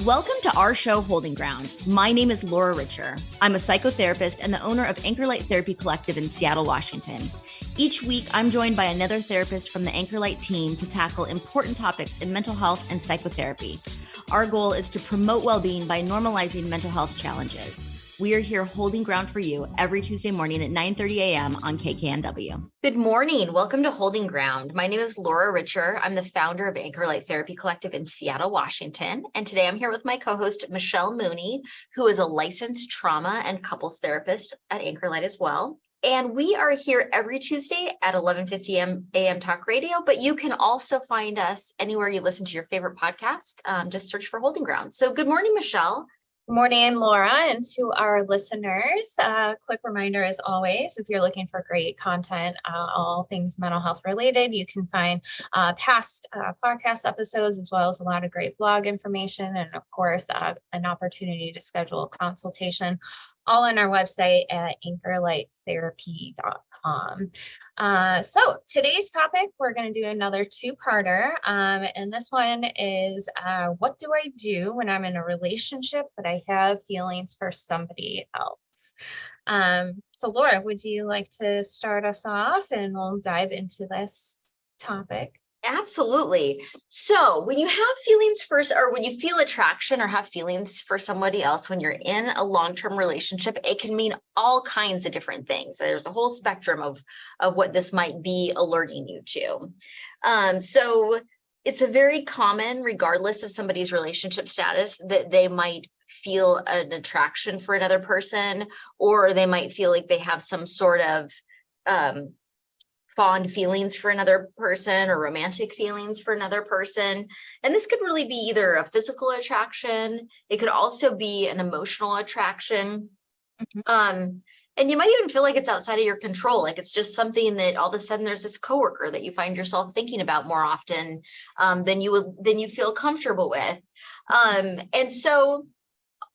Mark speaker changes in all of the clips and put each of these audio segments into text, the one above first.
Speaker 1: Welcome to our show, Holding Ground. My name is Laura Richer. I'm a psychotherapist and the owner of Anchor Light Therapy Collective in Seattle, Washington. Each week, I'm joined by another therapist from the Anchor Light team to tackle important topics in mental health and psychotherapy. Our goal is to promote well-being by normalizing mental health challenges. We are here holding ground for you every Tuesday morning at 9:30 a.m. on KKNW. Good morning. Welcome to Holding Ground. My name is Laura Richer. I'm the founder of Anchor Light Therapy Collective in Seattle, Washington. And today I'm here with my co-host, Michelle Mooney, who is a licensed trauma and couples therapist at Anchor Light as well. And we are here every Tuesday at 11:50 a.m. Talk Radio, but you can also find us anywhere you listen to your favorite podcast. Just search for Holding Ground. So good morning, Michelle.
Speaker 2: Good morning, Laura, and to our listeners, quick reminder as always, if you're looking for great content, all things mental health related, you can find past podcast episodes, as well as a lot of great blog information, and of course, an opportunity to schedule a consultation, all on our website at anchorlighttherapy.com. So today's topic, we're going to do another two-parter. And this one is, what do I do when I'm in a relationship, but I have feelings for somebody else? So Laura, would you like to start us off and we'll dive into this topic?
Speaker 1: Absolutely. So when you have feelings first, or when you feel attraction or have feelings for somebody else, when you're in a long-term relationship, it can mean all kinds of different things. There's a whole spectrum of what this might be alerting you to. So it's a very common, regardless of somebody's relationship status, that they might feel an attraction for another person, or they might feel like they have some sort of fond feelings for another person or romantic feelings for another person. And this could really be either a physical attraction. It could also be an emotional attraction. And you might even feel like it's outside of your control. Like it's just something that all of a sudden there's this coworker that you find yourself thinking about more often than you feel comfortable with. And so,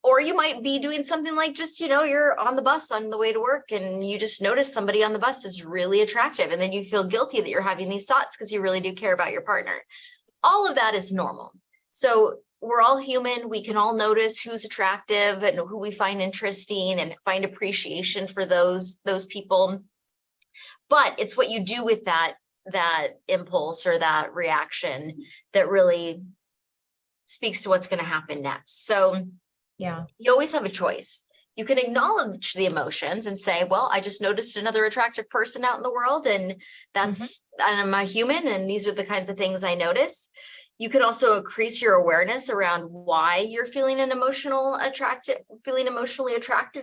Speaker 1: or you might be doing something like just, you're on the bus on the way to work and you just notice somebody on the bus is really attractive. And then you feel guilty that you're having these thoughts because you really do care about your partner. All of that is normal. So we're all human. We can all notice who's attractive and who we find interesting and find appreciation for those people. But it's what you do with that impulse or that reaction that really speaks to what's going to happen next. So yeah, you always have a choice. You can acknowledge the emotions and say, well, I just noticed another attractive person out in the world, and and I'm a human, and these are the kinds of things I notice. You can also increase your awareness around why you're feeling emotionally attracted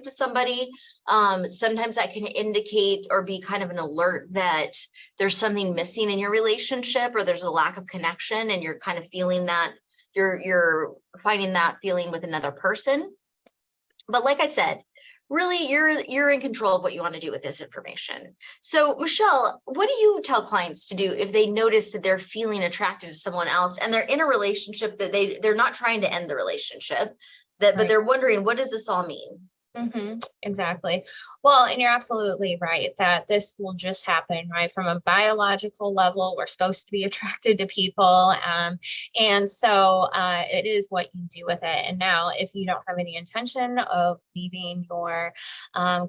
Speaker 1: to somebody. Sometimes that can indicate or be kind of an alert that there's something missing in your relationship, or there's a lack of connection, and you're kind of feeling that you're finding that feeling with another person. But like I said, really you're in control of what you want to do with this information. So Michelle, what do you tell clients to do if they notice that they're feeling attracted to someone else and they're in a relationship that they're not trying to end the relationship, but they're wondering, what does this all mean?
Speaker 2: Exactly. Well, and you're absolutely right that this will just happen, right? From a biological level, we're supposed to be attracted to people. And so it is what you do with it. And now, if you don't have any intention of leaving your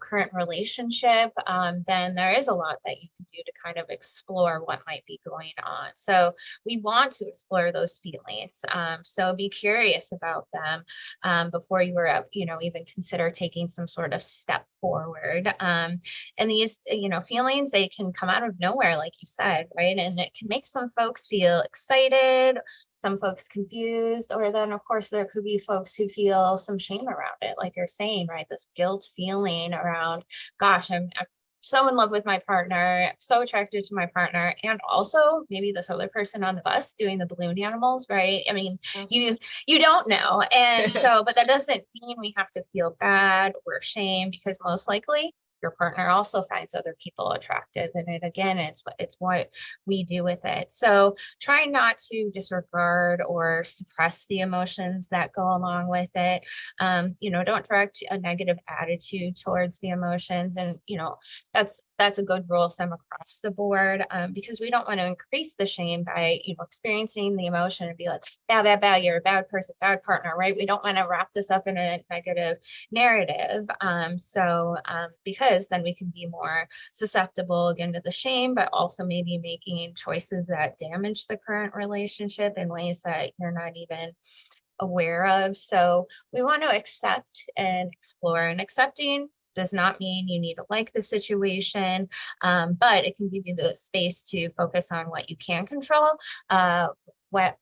Speaker 2: current relationship, then there is a lot that you can do to kind of explore what might be going on. So we want to explore those feelings. So be curious about them before you were, even consider taking some sort of step forward. And these, feelings, they can come out of nowhere, like you said, right? And it can make some folks feel excited, some folks confused, or then of course there could be folks who feel some shame around it, like you're saying, right? This guilt feeling around, gosh, I'm so in love with my partner, so attracted to my partner, and also maybe this other person on the bus doing the balloon animals, right? I mean, you don't know. And so, but that doesn't mean we have to feel bad or shame, because most likely your partner also finds other people attractive. And it, again, it's what we do with it. So try not to disregard or suppress the emotions that go along with it. Don't direct a negative attitude towards the emotions. And, that's a good rule of thumb across the board, because we don't want to increase the shame by, experiencing the emotion and be like, bad, bad, bad, you're a bad person, bad partner, right? We don't want to wrap this up in a negative narrative. Because then we can be more susceptible again to the shame, but also maybe making choices that damage the current relationship in ways that you're not even aware of. So we want to accept and explore, and accepting does not mean you need to like the situation, but it can give you the space to focus on what you can control,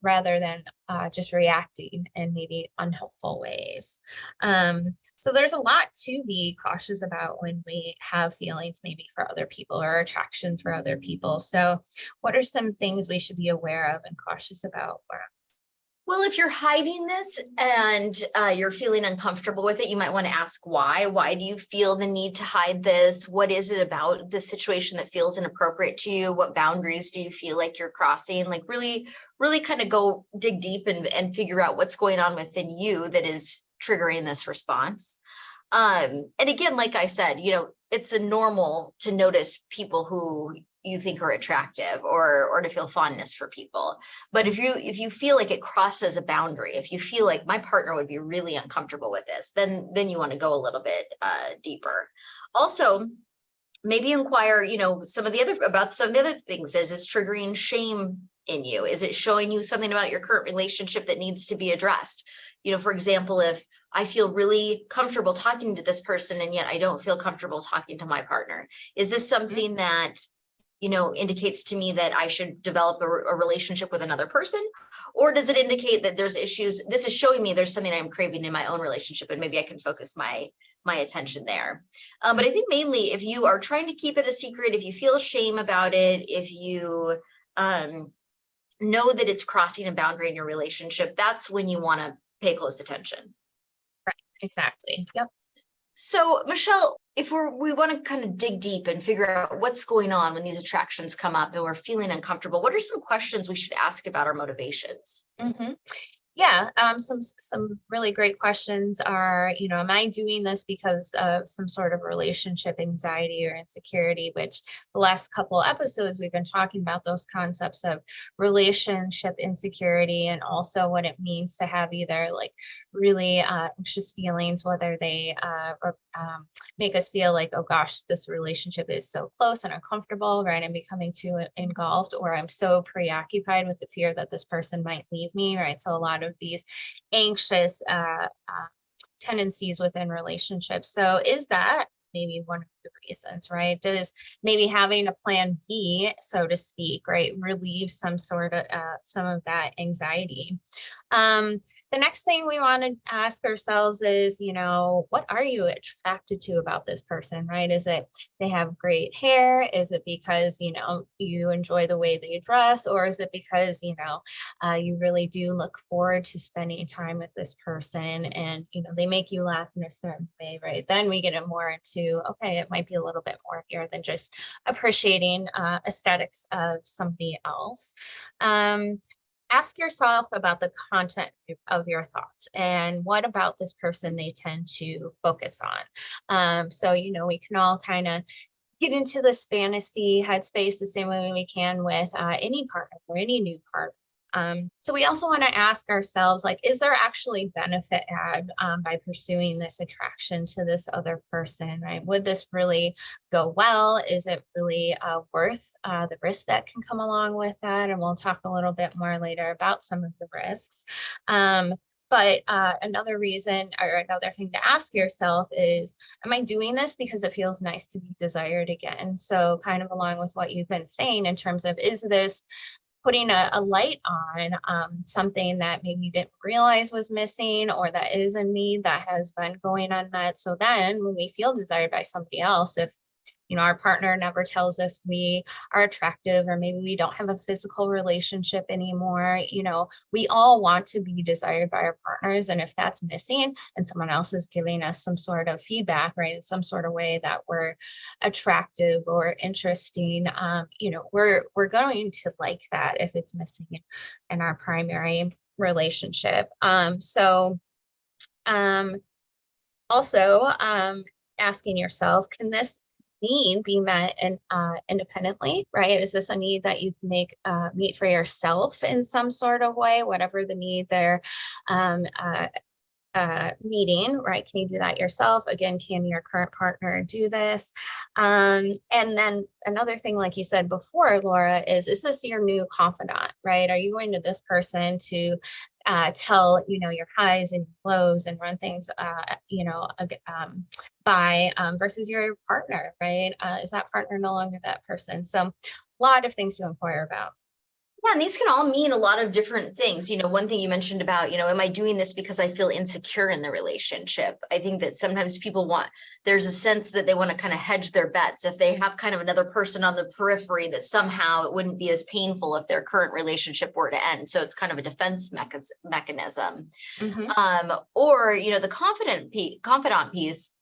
Speaker 2: rather than just reacting in maybe unhelpful ways. So there's a lot to be cautious about when we have feelings maybe for other people or attraction for other people. So what are some things we should be aware of and cautious about?
Speaker 1: Well, if you're hiding this and you're feeling uncomfortable with it, you might want to ask why. Why do you feel the need to hide this? What is it about the situation that feels inappropriate to you? What boundaries do you feel like you're crossing? Like really, really kind of go dig deep and figure out what's going on within you that is triggering this response. And again, like I said, it's a normal to notice people who you think are attractive or to feel fondness for people. But if you feel like it crosses a boundary, if you feel like my partner would be really uncomfortable with this, then you want to go a little bit deeper. Also, maybe inquire, some of the other things. Is this triggering shame in you? Is it showing you something about your current relationship that needs to be addressed? For example, if I feel really comfortable talking to this person and yet I don't feel comfortable talking to my partner, is this something that indicates to me that I should develop a relationship with another person? Or does it indicate that there's issues? This is showing me there's something I'm craving in my own relationship, and maybe I can focus my attention there. But I think mainly if you are trying to keep it a secret, if you feel shame about it, if you know that it's crossing a boundary in your relationship, that's when you want to pay close attention.
Speaker 2: Right, exactly. Yep.
Speaker 1: So, Michelle, if we want to kind of dig deep and figure out what's going on when these attractions come up and we're feeling uncomfortable, what are some questions we should ask about our motivations?
Speaker 2: Mm-hmm. Yeah, some really great questions are, am I doing this because of some sort of relationship anxiety or insecurity, which the last couple episodes we've been talking about those concepts of relationship insecurity, and also what it means to have either like really anxious feelings, whether they make us feel like, oh gosh, this relationship is so close and uncomfortable, right? I'm becoming too engulfed, or I'm so preoccupied with the fear that this person might leave me, right? So a lot of these anxious tendencies within relationships. So is that maybe one of the reasons, right? Does maybe having a plan B, so to speak, right, relieve some of that anxiety? The next thing we want to ask ourselves is, what are you attracted to about this person, right? Is it they have great hair? Is it because, you enjoy the way they dress? Or is it because, you really do look forward to spending time with this person and, they make you laugh in a certain way, right? Then we get it more into, okay, it might be a little bit more here than just appreciating aesthetics of somebody else. Ask yourself about the content of your thoughts and what about this person they tend to focus on. So, we can all kind of get into this fantasy headspace the same way we can with any partner or any new partner. So we also want to ask ourselves, like, is there actually benefit add by pursuing this attraction to this other person, right? Would this really go well? Is it really worth the risk that can come along with that? And we'll talk a little bit more later about some of the risks. But another reason or another thing to ask yourself is, am I doing this because it feels nice to be desired again? So kind of along with what you've been saying in terms of, is this putting a light on something that maybe you didn't realize was missing, or that is a need that has been going unmet? So then when we feel desired by somebody else, if our partner never tells us we are attractive, or maybe we don't have a physical relationship anymore. We all want to be desired by our partners. And if that's missing and someone else is giving us some sort of feedback, right, in some sort of way that we're attractive or interesting, we're going to like that if it's missing in our primary relationship. Also, asking yourself, can this need be met and independently, right? Is this a need that you can meet for yourself in some sort of way, whatever the need they're meeting, right? Can you do that yourself? Again, can your current partner do this? And then another thing, like you said before, Laura, is this your new confidant, right? Are you going to this person to tell, your highs and lows and run things, by versus your partner, right? Is that partner no longer that person? So a lot of things to inquire about.
Speaker 1: Yeah, and these can all mean a lot of different things. One thing you mentioned about, am I doing this because I feel insecure in the relationship? I think that sometimes there's a sense that they want to kind of hedge their bets. If they have kind of another person on the periphery, that somehow it wouldn't be as painful if their current relationship were to end. So it's kind of a defense mechanism. Or, the confidant piece.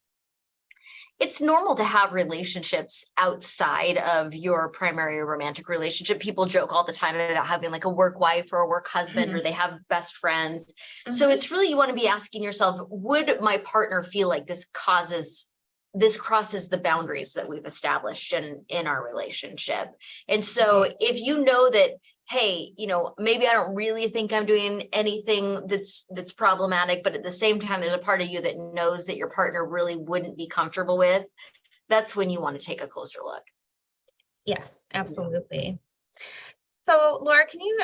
Speaker 1: It's normal to have relationships outside of your primary romantic relationship. People joke all the time about having like a work wife or a work husband, or they have best friends. So it's really, you want to be asking yourself, would my partner feel like this crosses the boundaries that we've established in our relationship? And so if you know that, hey, maybe I don't really think I'm doing anything that's problematic, but at the same time, there's a part of you that knows that your partner really wouldn't be comfortable with, that's when you want to take a closer look.
Speaker 2: Yes, absolutely. So Laura, can you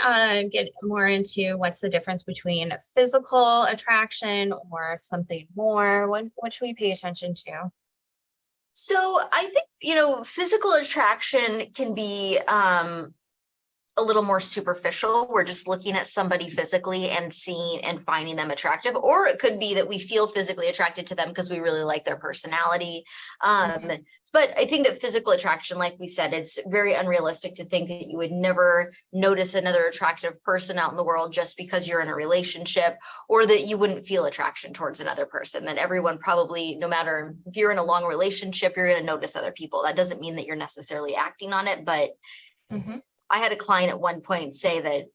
Speaker 2: get more into what's the difference between physical attraction or something more? What should we pay attention to?
Speaker 1: So I think, physical attraction can be a little more superficial. We're just looking at somebody physically and seeing and finding them attractive. Or it could be that we feel physically attracted to them because we really like their personality. But I think that physical attraction, like we said, it's very unrealistic to think that you would never notice another attractive person out in the world just because you're in a relationship, or that you wouldn't feel attraction towards another person. That everyone probably, no matter if you're in a long relationship, you're going to notice other people. That doesn't mean that you're necessarily acting on it, but I had a client at one point say that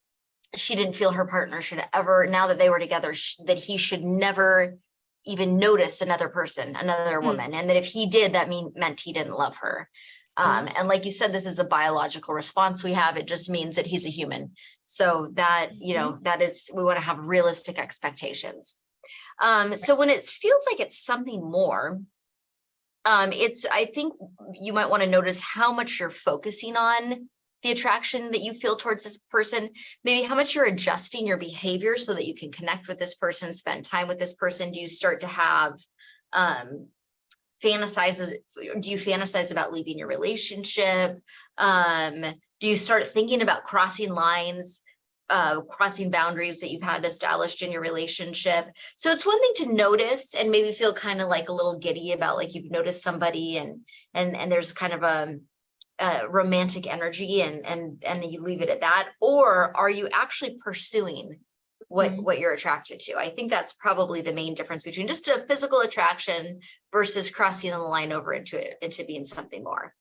Speaker 1: she didn't feel her partner should ever, now that they were together, that he should never even notice another person, another woman. And that if he did, that meant he didn't love her. And like you said, this is a biological response we have. It just means that he's a human. So that, that is, we want to have realistic expectations. So when it feels like it's something more, I think you might want to notice how much you're focusing on the attraction that you feel towards this person, maybe how much you're adjusting your behavior so that you can connect with this person, spend time with this person. Do you start to have fantasize about leaving your relationship? Do you start thinking about crossing lines, crossing boundaries that you've had established in your relationship? So it's one thing to notice and maybe feel kind of like a little giddy about, like, you've noticed somebody and there's kind of a romantic energy and then you leave it at that. Or are you actually pursuing what you're attracted to? I think that's probably the main difference between just a physical attraction versus crossing the line over into being something more.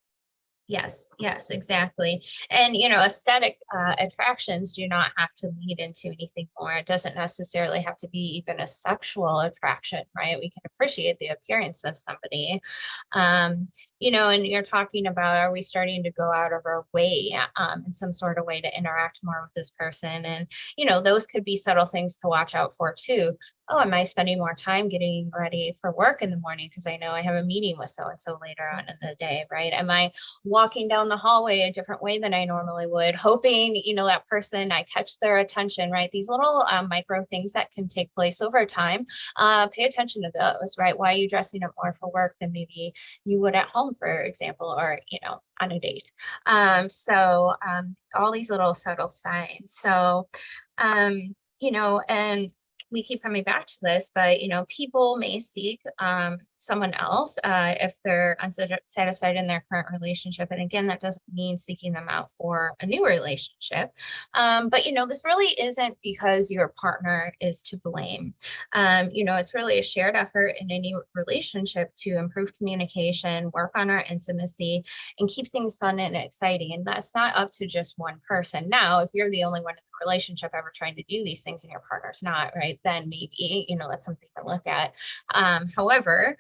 Speaker 2: Yes, exactly. And, aesthetic attractions do not have to lead into anything more. It doesn't necessarily have to be even a sexual attraction, right? We can appreciate the appearance of somebody. And you're talking about, are we starting to go out of our way in some sort of way to interact more with this person? And, those could be subtle things to watch out for too. Oh, am I spending more time getting ready for work in the morning because I know I have a meeting with so-and-so later on in the day, right? Am I walking down the hallway a different way than I normally would, hoping, that person, I catch their attention, right? These little micro things that can take place over time. Pay attention to those, right? Why are you dressing up more for work than maybe you would at home, for example, or, on a date? So all these little subtle signs. So, and we keep coming back to this, but people may seek someone else if they're unsatisfied in their current relationship. And again, that doesn't mean seeking them out for a new relationship. But this really isn't because your partner is to blame. It's really a shared effort in any relationship to improve communication, work on our intimacy, and keep things fun and exciting. And that's not up to just one person. Now, if you're the only one in the relationship ever trying to do these things and your partner's not, right, then maybe, that's something to look at. However,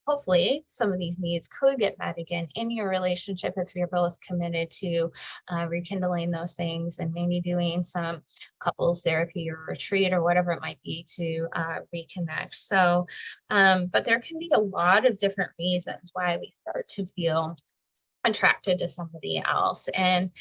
Speaker 2: hopefully some of these needs could get met again in your relationship if you're both committed to rekindling those things and maybe doing some couples therapy or retreat or whatever it might be to reconnect. So, but there can be a lot of different reasons why we start to feel attracted to somebody else, and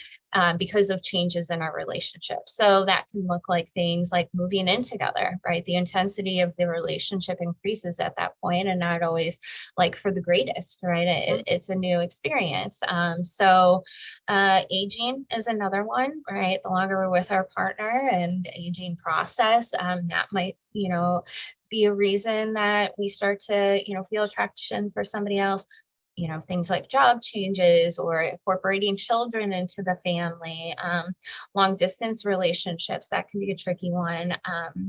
Speaker 2: because of changes in our relationship. So that can look like things like moving in together, right? The intensity of the relationship increases at that point, and not always like for the greatest, right? It's a new experience. So aging is another one, right? The longer we're with our partner and aging process, that might, be a reason that we start to, feel attraction for somebody else. Things like job changes or incorporating children into the family, long distance relationships, that can be a tricky one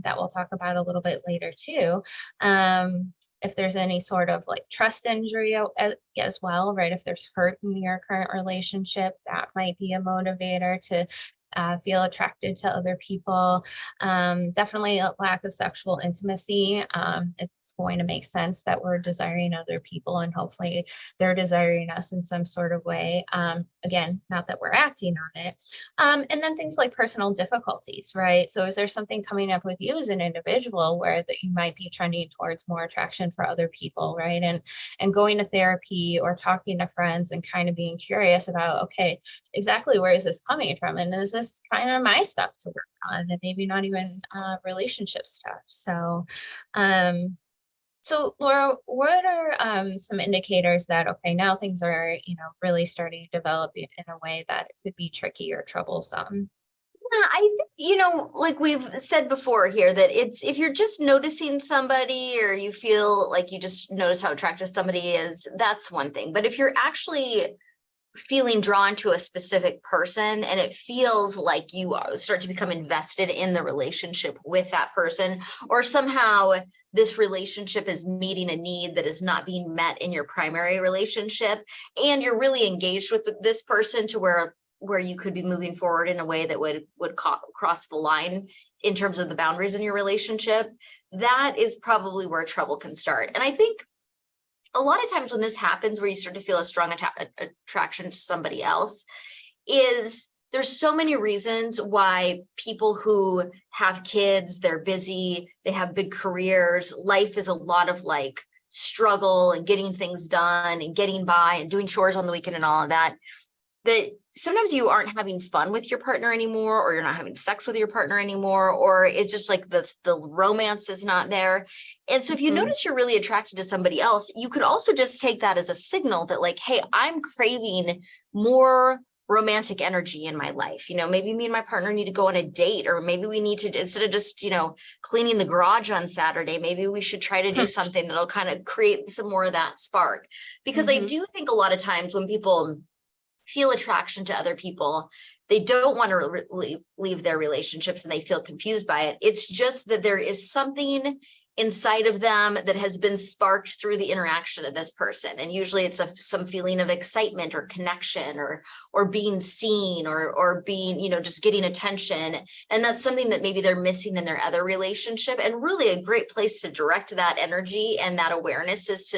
Speaker 2: that we'll talk about a little bit later too. If there's any sort of like trust injury as well, right? If there's hurt in your current relationship, that might be a motivator to feel attracted to other people. Definitely a lack of sexual intimacy. It's going to make sense that we're desiring other people, and hopefully they're desiring us in some sort of way. Again, not that we're acting on it. And then things like personal difficulties, right? So is there something coming up with you as an individual where that you might be trending towards more attraction for other people, right? And going to therapy or talking to friends and kind of being curious about, okay, exactly where is this coming from? And is this kind of my stuff to work on, and maybe not even relationship stuff? So, so Laura, what are some indicators that, okay, now things are, really starting to develop in a way that it could be tricky or troublesome?
Speaker 1: Yeah, I think, like we've said before here, that it's if you're just noticing somebody or you feel like you just notice how attractive somebody is, that's one thing. But if you're actually feeling drawn to a specific person and it feels like you start to become invested in the relationship with that person, or somehow this relationship is meeting a need that is not being met in your primary relationship, and you're really engaged with this person to where you could be moving forward in a way that would cross the line in terms of the boundaries in your relationship, that is probably where trouble can start. And I think a lot of times when this happens, where you start to feel a strong attraction to somebody else, is there's so many reasons why people who have kids, they're busy, they have big careers, life is a lot of like struggle and getting things done and getting by and doing chores on the weekend and all of that, that sometimes you aren't having fun with your partner anymore, or you're not having sex with your partner anymore, or it's just like the romance is not there. And so if you notice you're really attracted to somebody else, you could also just take that as a signal that like, hey, I'm craving more romantic energy in my life. Maybe me and my partner need to go on a date, or maybe we need to, instead of just, cleaning the garage on Saturday, maybe we should try to do something that'll kind of create some more of that spark. Because I do think a lot of times when people feel attraction to other people, they don't want to leave their relationships and they feel confused by it. It's just that there is something inside of them that has been sparked through the interaction of this person. And usually it's some feeling of excitement or connection or being seen or being, just getting attention. And that's something that maybe they're missing in their other relationship. And really a great place to direct that energy and that awareness is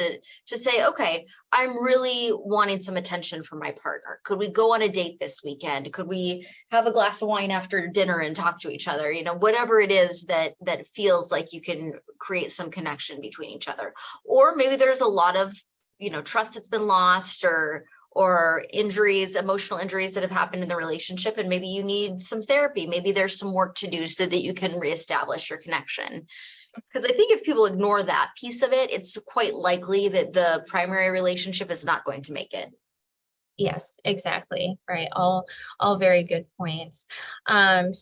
Speaker 1: to say, okay, I'm really wanting some attention from my partner. Could we go on a date this weekend? Could we have a glass of wine after dinner and talk to each other? Whatever it is that feels like you can create some connection between each other. Or maybe there's a lot of, trust that's been lost or injuries, emotional injuries that have happened in the relationship. And maybe you need some therapy. Maybe there's some work to do so that you can reestablish your connection. Because I think if people ignore that piece of it, it's quite likely that the primary relationship is not going to make it.
Speaker 2: Yes, exactly. Right. All very good points. When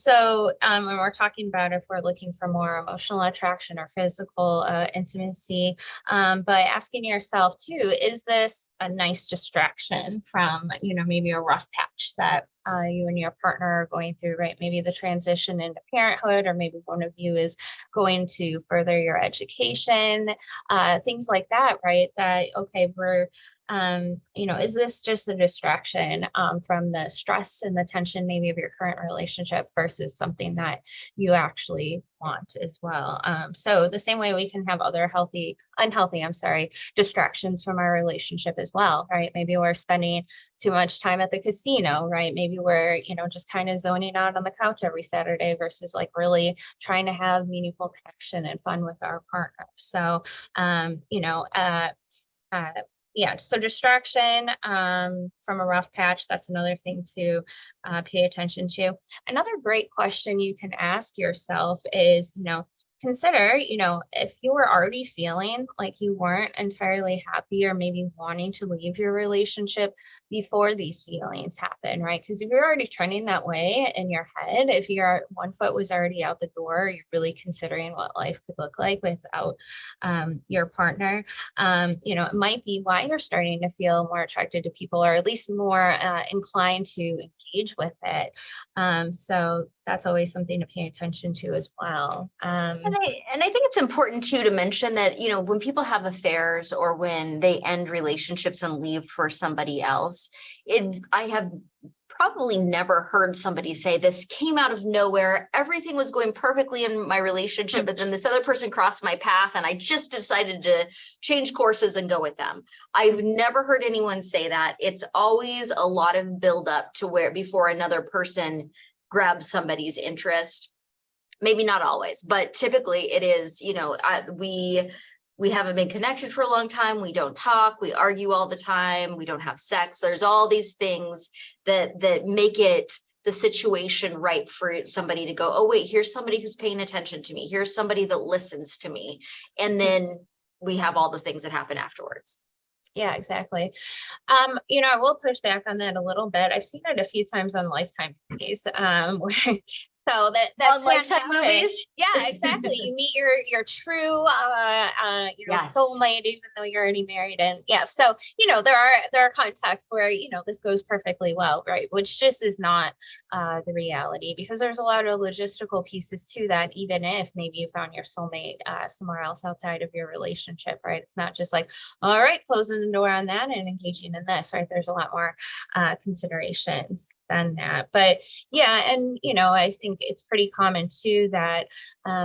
Speaker 2: we're talking about if we're looking for more emotional attraction or physical intimacy, but asking yourself too, is this a nice distraction from, maybe a rough patch that you and your partner are going through, right? Maybe the transition into parenthood, or maybe one of you is going to further your education, things like that, right? That, okay, is this just a distraction from the stress and the tension maybe of your current relationship versus something that you actually want as well? So the same way we can have other distractions from our relationship as well, right? Maybe we're spending too much time at the casino, right? Maybe we're, just kind of zoning out on the couch every Saturday versus like really trying to have meaningful connection and fun with our partner. So, um, you know, uh, uh, yeah, so distraction from a rough patch, that's another thing to pay attention to. Another great question you can ask yourself is, consider, if you were already feeling like you weren't entirely happy or maybe wanting to leave your relationship before these feelings happen, right? Because if you're already trending that way in your head, if your one foot was already out the door, you're really considering what life could look like without your partner. It might be why you're starting to feel more attracted to people, or at least more inclined to engage with it. So that's always something to pay attention to as well.
Speaker 1: And I think it's important too to mention that, when people have affairs or when they end relationships and leave for somebody else, I have probably never heard somebody say this came out of nowhere. Everything was going perfectly in my relationship, but then this other person crossed my path and I just decided to change courses and go with them. I've never heard anyone say that. It's always a lot of buildup to where before another person grabs somebody's interest. Maybe not always, but typically it is, we haven't been connected for a long time. We don't talk, we argue all the time, we don't have sex. There's all these things that make it the situation right for somebody to go, oh wait, here's somebody who's paying attention to me. Here's somebody that listens to me. And then we have all the things that happen afterwards.
Speaker 2: Yeah, exactly. I will push back on that a little bit. I've seen it a few times on Lifetime movies, where so that
Speaker 1: On Lifetime movies?
Speaker 2: Yeah, exactly. You meet your true
Speaker 1: Yes.
Speaker 2: soulmate, even though you're already married. And yeah, so there are contexts where this goes perfectly well, right? Which just is not the reality, because there's a lot of logistical pieces to that, even if maybe you found your soulmate somewhere else outside of your relationship, right? It's not just like, all right, closing the door on that and engaging in this, right? There's a lot more considerations than that. But yeah, and I think it's pretty common too that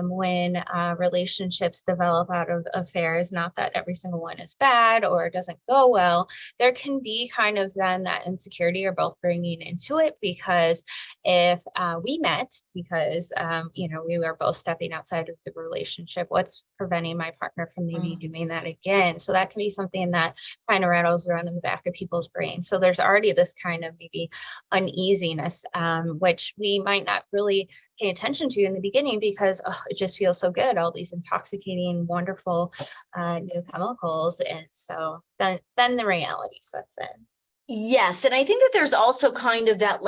Speaker 2: when relationships develop out of affairs, not that every single one is bad or doesn't go well, there can be kind of then that insecurity you're both bringing into it, because if we met because we were both stepping outside of the relationship, what's preventing my partner from maybe doing that again? So that can be something that kind of rattles around in the back of people's brains. So there's already this kind of maybe uneasiness, which we might not really pay attention to in the beginning, because it just feels so good, all these intoxicating, wonderful new chemicals. And so then the reality sets in.
Speaker 1: Yes. And I think that there's also kind of that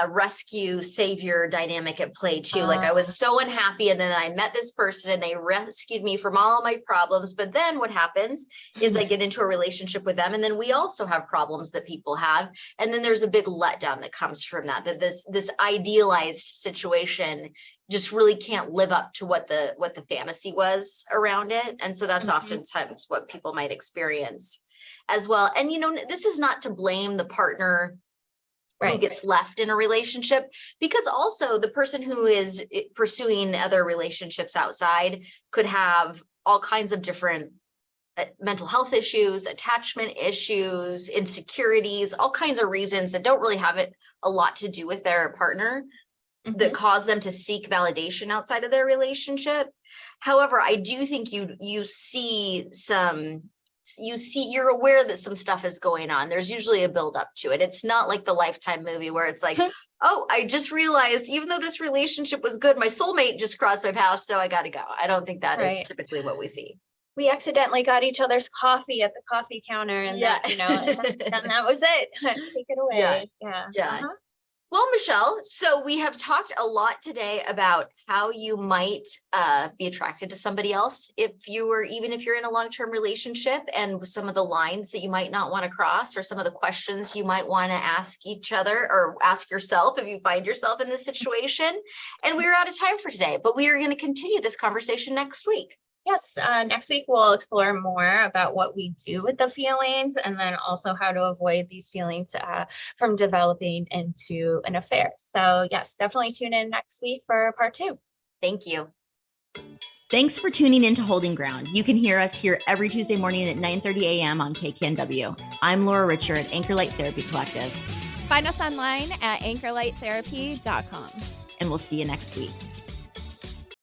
Speaker 1: rescue savior dynamic at play too. Like I was so unhappy and then I met this person and they rescued me from all of my problems. But then what happens is I get into a relationship with them and then we also have problems that people have. And then there's a big letdown that comes from that this idealized situation just really can't live up to what the fantasy was around it. And so that's oftentimes what people might experience as well. And, this is not to blame the partner who gets left in a relationship, because also the person who is pursuing other relationships outside could have all kinds of different mental health issues, attachment issues, insecurities, all kinds of reasons that don't really have a lot to do with their partner that cause them to seek validation outside of their relationship. However, I do think you're aware that some stuff is going on. There's usually a build up to it. It's not like the Lifetime movie where it's like, oh, I just realized even though this relationship was good, my soulmate just crossed my path, so I got to go. I don't think that is typically what we see.
Speaker 2: we accidentally got each other's coffee at the coffee counter and
Speaker 1: Yeah.
Speaker 2: that, and that was it. Take it away. Yeah.
Speaker 1: Yeah. Well, Michelle, so we have talked a lot today about how you might be attracted to somebody else even if you're in a long-term relationship, and some of the lines that you might not want to cross, or some of the questions you might want to ask each other or ask yourself if you find yourself in this situation. And we're out of time for today, but we are going to continue this conversation next week.
Speaker 2: Yes, next week we'll explore more about what we do with the feelings, and then also how to avoid these feelings from developing into an affair. So yes, definitely tune in next week for part 2.
Speaker 1: Thank you.
Speaker 3: Thanks for tuning in to Holding Ground. You can hear us here every Tuesday morning at 9:30 a.m. on KKNW. I'm Laura Richer at Anchor Light Therapy Collective.
Speaker 4: Find us online at anchorlighttherapy.com.
Speaker 3: And we'll see you next week.